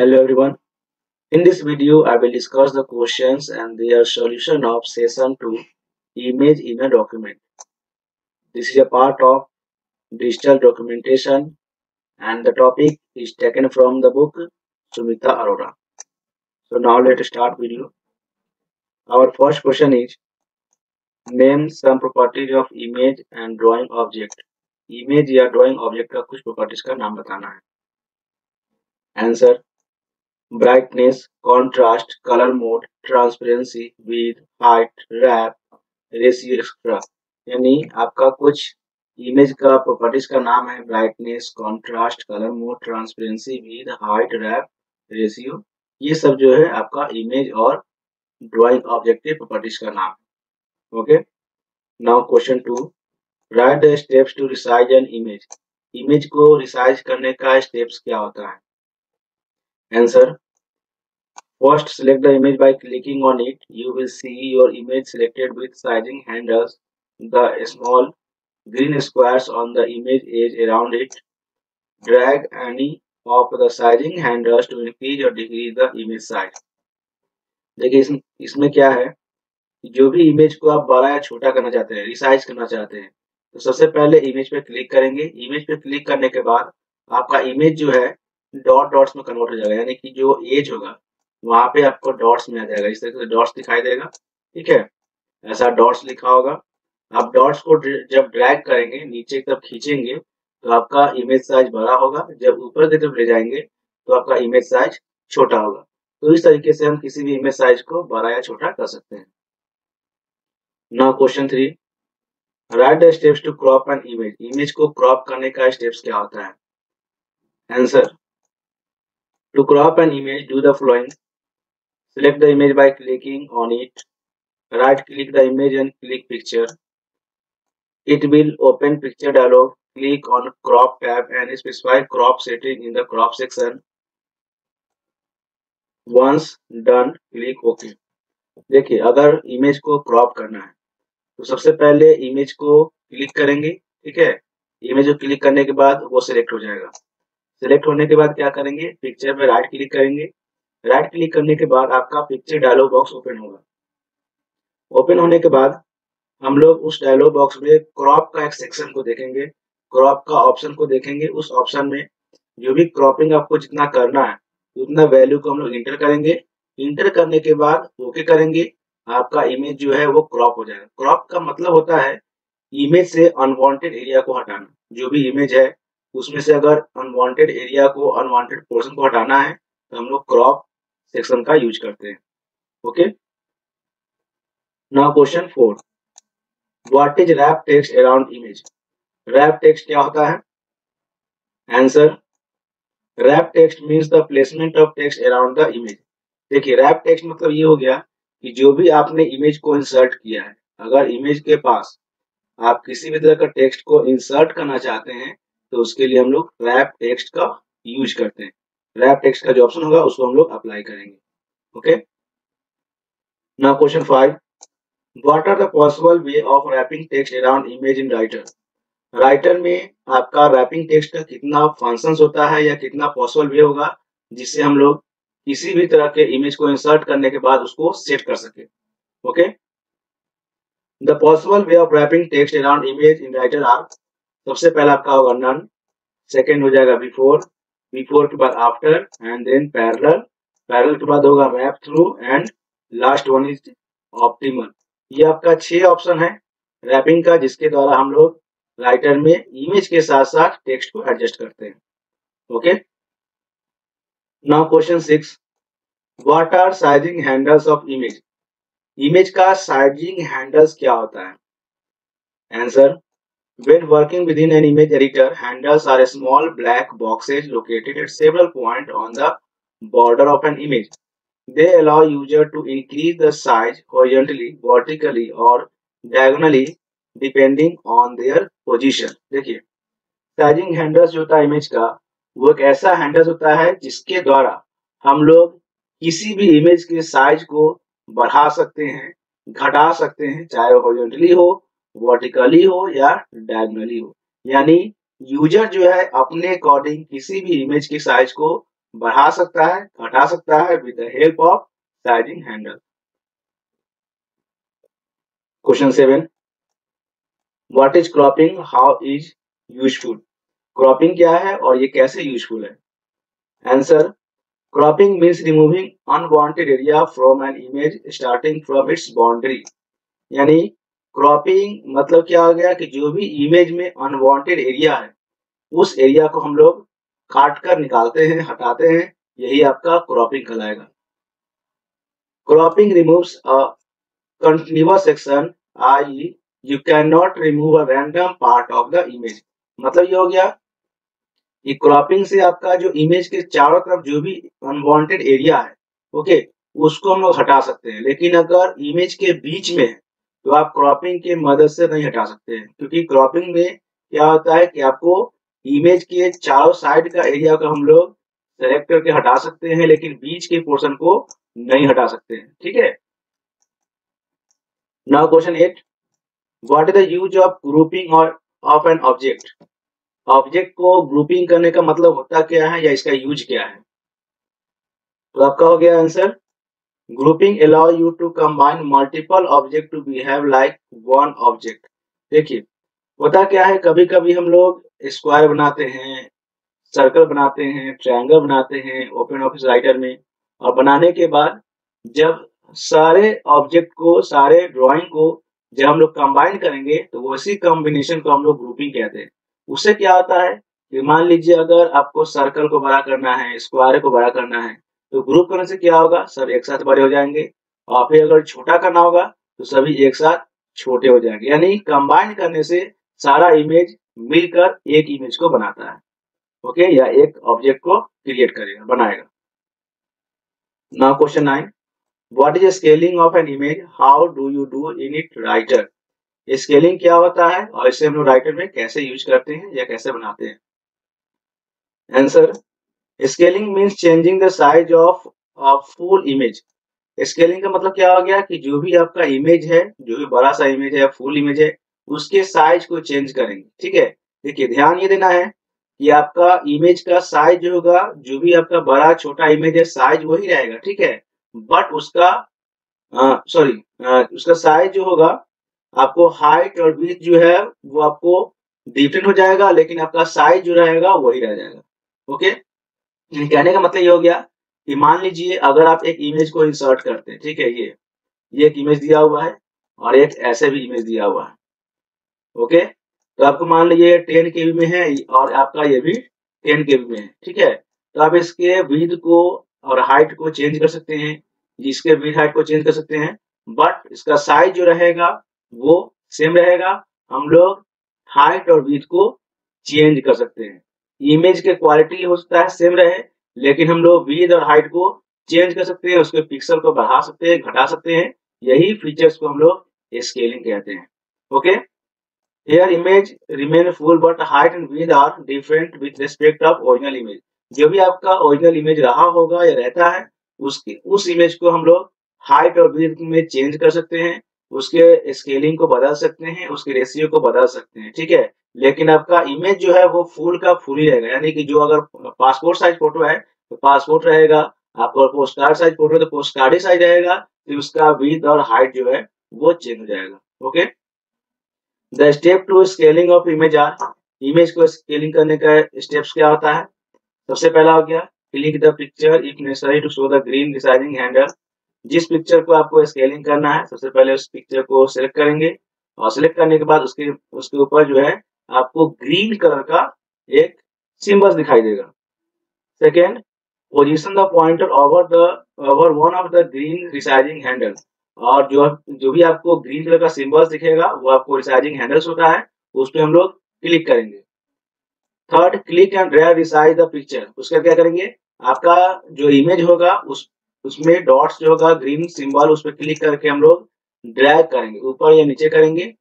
Hello everyone. In this video, I will discuss the questions and their solution of session 2 image in a document. This is a part of digital documentation and the topic is taken from the book Sumita Arora. So now let's start video. Our first question is name some properties of image and drawing object. Image या drawing object का कुछ properties का नाम बताना है. Answer brightness, contrast, color mode, transparency, width, height, wrap, ratio extra. यानी आपका कुछ इमेज का प्रॉपर्टीज का नाम है brightness, contrast, colour mode, transparency, width, height, wrap, ratio. ये सब जो है आपका इमेज और ड्राइंग ऑब्जेक्टिव प्रॉपर्टीज का नाम है. Okay, now question 2. Write the steps to resize an image. Image को रिसाइज करने का स्टेप्स क्या होता है? Answer first select the image by clicking on it. You will see your image selected with sizing handles. The small green squares on the image edge around it. Drag any of the sizing handles to increase or decrease the image size. देखिए इसमें क्या है, जो भी image को आप बड़ा या छोटा करना चाहते हैं, रिसाइज करना चाहते हैं, तो सबसे पहले इमेज पे क्लिक करेंगे. इमेज पे क्लिक करने के बाद आपका इमेज जो है डॉट डॉट्स में कन्वर्ट हो जाएगा. यानी कि जो एज होगा वहां पे आपको डॉट्स में आ जाएगा. इस तरह से डॉट्स दिखाई देगा. ठीक है, ऐसा डॉट्स लिखा होगा. आप डॉट्स को जब ड्रैग करेंगे, नीचे की तरफ खींचेंगे, तो आपका इमेज साइज बड़ा होगा. जब ऊपर की तरफ ले जाएंगे तो आपका इमेज साइज छोटा होगा. तो इस तरीके से हम किसी भी इमेज साइज को बड़ा या छोटा कर सकते हैं. Now question 3. Write the steps to crop an image. Image को क्रॉप करने का स्टेप्स क्या होता है? Answer to crop an image do the following. Select the image by clicking on it. Right click the image and click picture. It will open picture dialog. Click on crop tab and specify crop setting in the crop section. Once done, click OK. देखिए, अगर image को crop करना है तो सबसे पहले image को click करेंगे. ठीक है, इमेज को क्लिक करने के बाद वो सिलेक्ट हो जाएगा. सिलेक्ट होने के बाद क्या करेंगे, पिक्चर में राइट क्लिक करेंगे. राइट क्लिक करने के बाद आपका पिक्चर डायलॉग बॉक्स ओपन होगा. ओपन होने के बाद हम लोग उस डायलॉग बॉक्स में क्रॉप का एक सेक्शन को देखेंगे. क्रॉप का ऑप्शन को देखेंगे. उस ऑप्शन में जो भी क्रॉपिंग आपको जितना करना है उतना वैल्यू को हम लोग इंटर करेंगे. इंटर करने के बाद ओके करेंगे. आपका इमेज जो है वो क्रॉप हो जाएगा. क्रॉप का मतलब होता है इमेज से अनवांटेड एरिया को हटाना. जो भी इमेज है उसमें से अगर अनवांटेड एरिया को, अनवांटेड पोर्शन को हटाना है तो हम लोग क्रॉप सेक्शन का यूज करते हैं. Okay, now question 4. What is wrap text around image. Wrap text क्या होता है? Answer wrap text means the placement of text around the image. देखिए, रैप टेक्स्ट मतलब ये हो गया कि जो भी आपने इमेज को इंसर्ट किया है, अगर इमेज के पास आप किसी भी तरह का टेक्स्ट को इंसर्ट करना चाहते हैं तो उसके लिए हम लोग रैप टेक्स्ट का यूज करते हैं. रैप टेक्स्ट का जो ऑप्शन होगा उसको हम लोग अप्लाई करेंगे. Okay, now question 5. What are the possible way of wrapping text around image in Writer. Writer में आपका रैपिंग टेक्स्ट का कितना फंक्शंस होता है या कितना पॉसिबल वे होगा जिससे हम लोग किसी भी तरह के इमेज को इंसर्ट करने के बाद उसको सेट कर सके. Okay, the possible way of wrapping text around image in Writer are. सबसे पहला आपका होगा नन. सेकेंड हो जाएगा बिफोर. बिफोर के बाद after and then parallel. Parallel के बाद होगा wrap through and last one is optimal. ये आपका 6 ऑप्शन है रैपिंग का जिसके द्वारा हम लोग राइटर में इमेज के साथ साथ टेक्स्ट को एडजस्ट करते हैं. Okay, now question 6. What are sizing handles of image. Image का साइजिंग हैंडल्स क्या होता है? Answer when working within an image editor, handles are small black boxes located at several points on the border of an image. They allow user to increase the size horizontally, vertically or diagonally depending on their position. देखिए, sizing handles जो होता है image का, वो एक ऐसा handles होता है जिसके द्वारा हम लोग किसी भी इमेज के साइज को बढ़ा सकते हैं, घटा सकते हैं, चाहे वो हॉरिजॉन्टली हो, वर्टिकली हो या डायगोनली हो. यानी यूजर जो है अपने अकॉर्डिंग किसी भी इमेज के साइज को बढ़ा सकता है, घटा सकता है with the help of sizing handle. Question 7, what is cropping, how is useful. Cropping क्या है और ये कैसे यूजफुल है। Answer, cropping means removing unwanted area from an image starting from its boundary. यानी क्रॉपिंग मतलब क्या हो गया कि जो भी इमेज में अनवांटेड एरिया है उस एरिया को हम लोग काट कर निकालते हैं, हटाते हैं, यही आपका क्रॉपिंग कहलाएगा। Cropping removes a continuous section, I you can not remove a random part of the image. मतलब ये हो गया कि क्रॉपिंग से आपका जो इमेज के चारों तरफ जो भी अनवांटेड एरिया है, ओके, उसको हम लोग हटा सकते हैं। लेकिन अगर इमेज के बीच में है तो आप क्रॉपिंग के मदद से नहीं हटा सकते हैं, क्योंकि क्रॉपिंग में क्या होता है कि आपको इमेज के चारों साइड का एरिया को हम लोग सेलेक्ट करके हटा सकते हैं, लेकिन बीच के पोर्शन को नहीं हटा सकते हैं। ठीक है। Now question 8, what is the use of grouping और ऑफ एन ऑब्जेक्ट। ऑब्जेक्ट को ग्रुपिंग करने का मतलब होता क्या है या इसका यूज क्या है। तो आपका हो गया answer, grouping allow you to combine multiple object to behave like one object। देखिए होता क्या है, कभी कभी हम लोग स्क्वायर बनाते हैं, सर्कल बनाते हैं, ट्रायंगल बनाते हैं ओपन ऑफिस राइटर में, और बनाने के बाद जब सारे ऑब्जेक्ट को, सारे ड्राइंग को जब हम लोग कंबाइन करेंगे तो उसी कॉम्बिनेशन को हम लोग ग्रुपिंग कहते हैं। उससे क्या होता है कि मान लीजिए अगर आपको सर्कल को बड़ा करना है, स्क्वायर को बड़ा करना है, तो ग्रुप करने से क्या होगा, सब एक साथ बड़े हो जाएंगे। और फिर अगर छोटा करना होगा तो सभी एक साथ छोटे हो जाएंगे। यानी कंबाइन करने से सारा इमेज मिलकर एक इमेज को बनाता है, ओके, या एक ऑब्जेक्ट को क्रिएट करेगा, बनाएगा। Now question 9, what is scaling of an image, how do you do in it writer. Scaling क्या होता है और इसे हम लोग राइटर में कैसे यूज करते हैं या कैसे बनाते हैं। Answer, scaling means changing the size of full image. Scaling का मतलब क्या हो गया कि जो भी आपका इमेज है, जो भी बड़ा सा इमेज है, फुल इमेज है, उसके साइज को चेंज करेंगे। ठीक है। देखिए ध्यान ये देना है कि आपका इमेज का साइज जो होगा, जो भी आपका बड़ा छोटा इमेज है, साइज वही रहेगा। ठीक है। बट उसका सॉरी उसका साइज जो होगा, आपको हाइट और विड्थ जो है वो आपको डिफरेंट हो जाएगा, लेकिन आपका साइज जो रहेगा वही रह जाएगा। ओके। कहने का मतलब ये हो गया कि मान लीजिए अगर आप एक इमेज को इंसर्ट करते हैं, ठीक है, ये एक इमेज दिया हुआ है और एक ऐसे भी इमेज दिया हुआ है। ओके। तो आपको मान लीजिए 10 केबी में है और आपका ये भी 10 केबी में है। ठीक है। तो आप इसके विड्थ को और हाइट को चेंज कर सकते हैं, इसके विड्थ हाइट को चेंज कर सकते हैं, बट इसका साइज जो रहेगा वो सेम रहेगा। हम लोग हाइट और विड्थ को चेंज कर सकते हैं। इमेज के क्वालिटी हो सकता है सेम रहे, लेकिन हम लोग विड्थ और हाइट को चेंज कर सकते हैं, उसके पिक्सल को बढ़ा सकते हैं, घटा सकते हैं। यही फीचर्स को हम लोग स्केलिंग कहते हैं। Okay. Here image remain full but height and width are different with respect of original image। जो भी आपका ओरिजिनल इमेज रहा होगा या रहता है, उसकी उस इमेज को हम लोग हाइट और विड्थ में चेंज कर सकते हैं, उसके स्केलिंग को बदल सकते हैं, उसके रेशियो को बदल सकते हैं। ठीक है। लेकिन आपका इमेज जो है वो फुल का फुल ही रहेगा। यानी कि जो अगर पासपोर्ट साइज फोटो है तो पासपोर्ट रहेगा, आपका पोस्ट कार्ड साइज फोटो है तो पोस्ट कार्ड ही साइज रहेगा, फिर उसका विड्थ और हाइट जो है वो चेंज हो जाएगा। Okay. The step to scaling of image are, image को स्केलिंग करने का स्टेप्स क्या होता है। सबसे पहला हो गया click the picture if necessary to show the green resizing handle. जिस पिक्चर को आपको स्केलिंग करना है सबसे पहले उस पिक्चर को सिलेक्ट करेंगे, और सिलेक्ट करने के बाद उसके उसके ऊपर जो है आपको ग्रीन कलर का एक सिंबल दिखाई देगा। Second, position the pointer over one of the green resizing handle. और जो भी आपको ग्रीन कलर का सिंबल्स दिखेगा वो आपको रिसाइजिंग हैंडल्स होता है, उस पर हम लोग क्लिक करेंगे। Third, click and drag resize the picture. उसका क्या करेंगे, आपका जो इमेज होगा उसमें डॉट्स जो होगा ग्रीन सिंबल, उस पर क्लिक करके हम लोग ड्रैग करेंगे, ऊपर या नीचे करेंगे।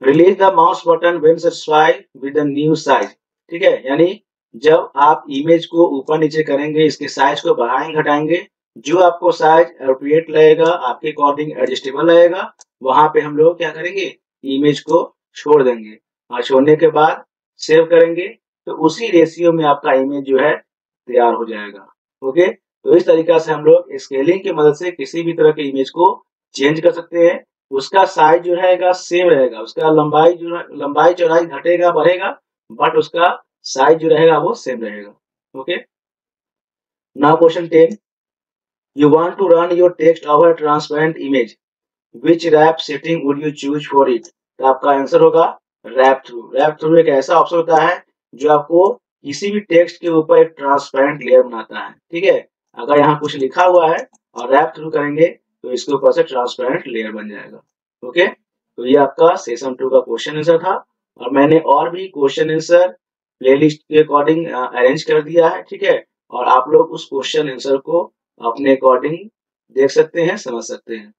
Release the mouse button when satisfied with the new size. ठीक है। यानी जब आप इमेज को ऊपर नीचे करेंगे, इसके साइज को बढ़ाएंगे घटाएंगे, जो आपको साइज अप्रोप्रिएट लगेगा, आपके अकॉर्डिंग एडजस्टेबल लगेगा, वहां पे हम लोग क्या करेंगे, इमेज को छोड़ देंगे, और छोड़ने के बाद सेव करेंगे। तो उसी रेशियो में आपका इमेज जो है तैयार हो जाएगा। ओके, तो इस तरीका से हम लोग स्केलिंग की मदद से किसी भी तरह के इमेज को चेंज कर सकते हैं। उसका साइज जो रहेगा सेम रहेगा, उसका लंबाई चौड़ाई घटेगा बढ़ेगा, बट उसका साइज जो रहेगा वो सेम रहेगा। Okay, now question 10, you want to run your text over a transparent image, which wrap setting would you choose for it? तो आपका आंसर होगा रैप थ्रू। रैप थ्रू एक ऐसा ऑप्शन होता है जो आपको किसी भी टेक्स्ट के ऊपर एक ट्रांसपेरेंट लेयर बनाता है। ठीक है, अगर यहाँ कुछ लिखा हुआ है और रैप थ्रू करेंगे तो इसके ऊपर से ट्रांसपेरेंट लेयर बन जाएगा। ओके, तो ये आपका सेशन 2 का क्वेश्चन आंसर था, और मैंने और भी क्वेश्चन आंसर प्लेलिस्ट के अकॉर्डिंग अरेंज कर दिया है। ठीक है, और आप लोग उस क्वेश्चन आंसर को अपने अकॉर्डिंग देख सकते हैं, समझ सकते हैं।